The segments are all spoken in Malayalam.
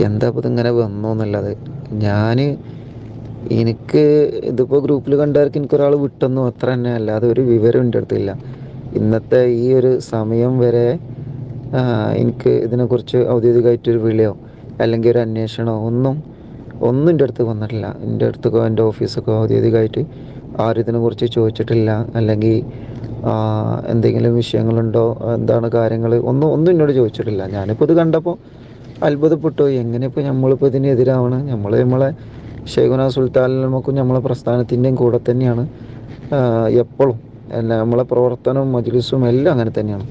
എന്താ ഇപ്പോൾ ഇതിങ്ങനെ വന്നു എന്നല്ലാതെ എനിക്ക് ഇതിപ്പോൾ ഗ്രൂപ്പിൽ കണ്ടവർക്ക് എനിക്കൊരാൾ വിട്ടെന്നു അത്ര തന്നെ, അല്ലാതെ ഒരു വിവരം എൻ്റെ അടുത്തില്ല. ഇന്നത്തെ ഈ ഒരു സമയം വരെ എനിക്ക് ഇതിനെക്കുറിച്ച് ഔദ്യോഗികമായിട്ടൊരു വിളിയോ അല്ലെങ്കിൽ ഒരു അന്വേഷണമോ ഒന്നും എൻ്റെ അടുത്ത് വന്നിട്ടില്ല. എൻ്റെ അടുത്തൊക്കെ എൻ്റെ ഓഫീസൊക്കെ ഔദ്യോഗികമായിട്ട് ആരും ഇതിനെക്കുറിച്ച് ചോദിച്ചിട്ടില്ല. അല്ലെങ്കിൽ എന്തെങ്കിലും വിഷയങ്ങളുണ്ടോ, എന്താണ് കാര്യങ്ങൾ, ഒന്നും എന്നോട് ചോദിച്ചിട്ടില്ല. ഞാനിപ്പോൾ ഇത് കണ്ടപ്പോൾ അത്ഭുതപ്പെട്ടു. എങ്ങനെ ഇപ്പോൾ നമ്മളിപ്പോൾ ഇതിനെതിരാവണം? നമ്മളെ ഷെയ്ഖുന സുൽത്താനും നമ്മളെ പ്രസ്ഥാനത്തിൻ്റെയും കൂടെ തന്നെയാണ് എപ്പോഴും. നമ്മളെ പ്രവർത്തനവും മജ്ലിസും എല്ലാം അങ്ങനെ തന്നെയാണ്.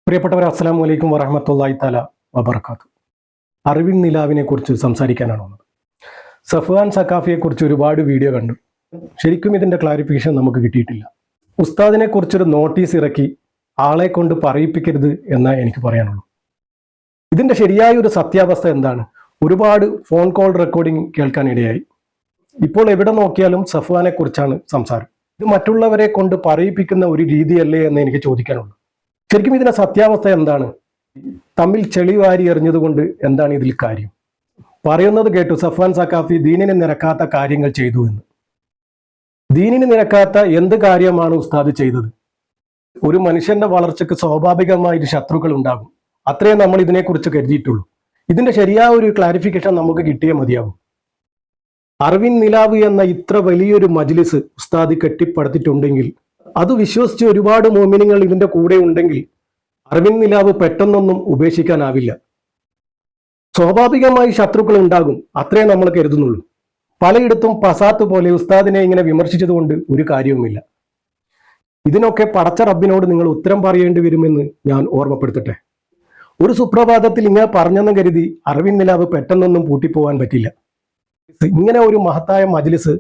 പ്രിയപ്പെട്ടവർ, അസ്സലാമു അലൈക്കും വറഹ്മത്തുള്ളാഹി തആല വബറകാതുഹു. അറിവിൻ നിലാവിനെ കുറിച്ച് സംസാരിക്കാനാണ് വന്നത്. സഫ്വാൻ സഖാഫിയെ കുറിച്ച് ഒരുപാട് വീഡിയോ കണ്ടു. ശരിക്കും ഇതിൻ്റെ ക്ലാരിഫിക്കേഷൻ നമുക്ക് കിട്ടിയിട്ടില്ല. ഉസ്താദിനെ കുറിച്ചൊരു നോട്ടീസ് ഇറക്കി ആളെ കൊണ്ട് പറയിപ്പിക്കരുത് എന്നാ എനിക്ക് പറയാനുള്ളൂ. ഇതിൻ്റെ ശരിയായ ഒരു സത്യാവസ്ഥ എന്താണ്? ഒരുപാട് ഫോൺ കോൾ റെക്കോർഡിംഗ് കേൾക്കാനിടയായി. ഇപ്പോൾ എവിടെ നോക്കിയാലും സഫ്വാനെ കുറിച്ചാണ് സംസാരം. ഇത് മറ്റുള്ളവരെ കൊണ്ട് പറയിപ്പിക്കുന്ന ഒരു രീതിയല്ലേ എന്ന് എനിക്ക് ചോദിക്കാനുള്ളൂ. ശരിക്കും ഇതിന്റെ സത്യാവസ്ഥ എന്താണ്? തമ്മിൽ ചെളി വാരി എറിഞ്ഞതുകൊണ്ട് എന്താണ് ഇതിൽ കാര്യം? പറയുന്നത് കേട്ടു, സഫ്വാൻ സഖാഫി ദീനിന് നിരക്കാത്ത കാര്യങ്ങൾ ചെയ്തു എന്ന്. ദീനിന് നിരക്കാത്ത എന്ത് കാര്യമാണ് ഉസ്താദ് ചെയ്തത്? ഒരു മനുഷ്യന്റെ വളർച്ചയ്ക്ക് സ്വാഭാവികമായിട്ട് ശത്രുക്കൾ ഉണ്ടാകും. അത്രയും നമ്മൾ ഇതിനെക്കുറിച്ച് കരുതിയിട്ടുള്ളൂ. ഇതിന്റെ ശരിയായ ഒരു ക്ലാരിഫിക്കേഷൻ നമുക്ക് കിട്ടിയേ മതിയാകും. അറിവിൻ നിലാവ് എന്ന ഇത്ര വലിയൊരു മജ്ലിസ് ഉസ്താദ് കെട്ടിപ്പടുത്തിട്ടുണ്ടെങ്കിൽ, അത് വിശ്വസിച്ച് ഒരുപാട് മോമിനിങ്ങൾ ഇതിന്റെ കൂടെ ഉണ്ടെങ്കിൽ അറിവിൻ നിലാവ് പെട്ടെന്നൊന്നും ഉപേക്ഷിക്കാനാവില്ല. സ്വാഭാവികമായി ശത്രുക്കൾ ഉണ്ടാകും, അത്രേ നമ്മൾ കരുതുന്നുള്ളൂ. പലയിടത്തും പസാത്ത് പോലെ ഉസ്താദിനെ ഇങ്ങനെ വിമർശിച്ചതുകൊണ്ട് ഒരു കാര്യവുമില്ല. ഇതിനൊക്കെ പടച്ച റബ്ബിനോട് നിങ്ങൾ ഉത്തരം പറയേണ്ടി വരുമെന്ന് ഞാൻ ഓർമ്മപ്പെടുത്തട്ടെ. ഒരു സുപ്രഭാതത്തിൽ ഇങ്ങനെ പറഞ്ഞെന്ന് കരുതി അറിവിൻ നിലാവ് പെട്ടെന്നൊന്നും പൂട്ടിപ്പോവാൻ പറ്റില്ല. ഇങ്ങനെ ഒരു മഹത്തായ മജ്ലിസ്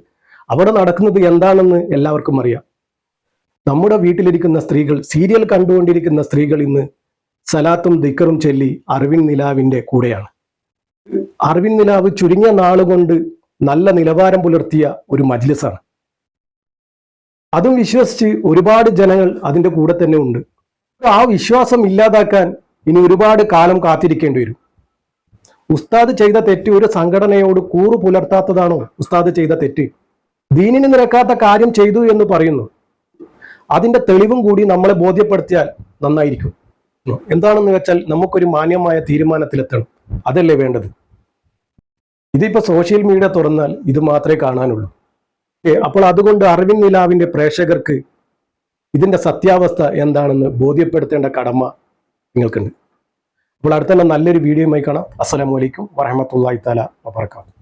അവിടെ നടക്കുന്നത് എന്താണെന്ന് എല്ലാവർക്കും അറിയാം. നമ്മുടെ വീട്ടിലിരിക്കുന്ന സ്ത്രീകൾ, സീരിയൽ കണ്ടുകൊണ്ടിരിക്കുന്ന സ്ത്രീകൾ ഇന്ന് സലാത്തും ദിക്കറും ചൊല്ലി അറിവിൻ നിലാവിൻ്റെ കൂടെയാണ്. അറിവിൻ നിലാവ് ചുരുങ്ങിയ നാളുകൊണ്ട് നല്ല നിലവാരം പുലർത്തിയ ഒരു മജ്ലിസാണ്. അതും വിശ്വസിച്ച് ഒരുപാട് ജനങ്ങൾ അതിൻ്റെ കൂടെ തന്നെ ഉണ്ട്. ആ വിശ്വാസം ഇല്ലാതാക്കാൻ ഇനി ഒരുപാട് കാലം കാത്തിരിക്കേണ്ടി വരും. ഉസ്താദ് ചെയ്ത തെറ്റ് ഒരു സംഘടനയോട് കൂറു പുലർത്താത്തതാണോ ഉസ്താദ് ചെയ്ത തെറ്റ്? ദീനിന് നിരക്കാത്ത കാര്യം ചെയ്തു എന്ന് പറയുന്നു. അതിന്റെ തെളിവും കൂടി നമ്മളെ ബോധ്യപ്പെടുത്തിയാൽ നന്നായിരിക്കും. എന്താണെന്ന് വെച്ചാൽ നമുക്കൊരു മാന്യമായ തീരുമാനത്തിലെത്തണം. അതല്ലേ വേണ്ടത്? ഇതിപ്പോ സോഷ്യൽ മീഡിയ തുറന്നാൽ ഇത് മാത്രമേ കാണാനുള്ളൂ. അപ്പോൾ അതുകൊണ്ട് അറിവിൻ നിലാവിന്റെ പ്രേക്ഷകർക്ക് ഇതിന്റെ സത്യാവസ്ഥ എന്താണെന്ന് ബോധ്യപ്പെടുത്തേണ്ട കടമ നിങ്ങൾക്കുണ്ട്. അപ്പോൾ അടുത്ത നല്ലൊരു വീഡിയോയുമായി കാണാം. അസ്സലാമു അലൈക്കും വറഹ്മത്തുള്ളാഹി തആല വബറകാതുഹു.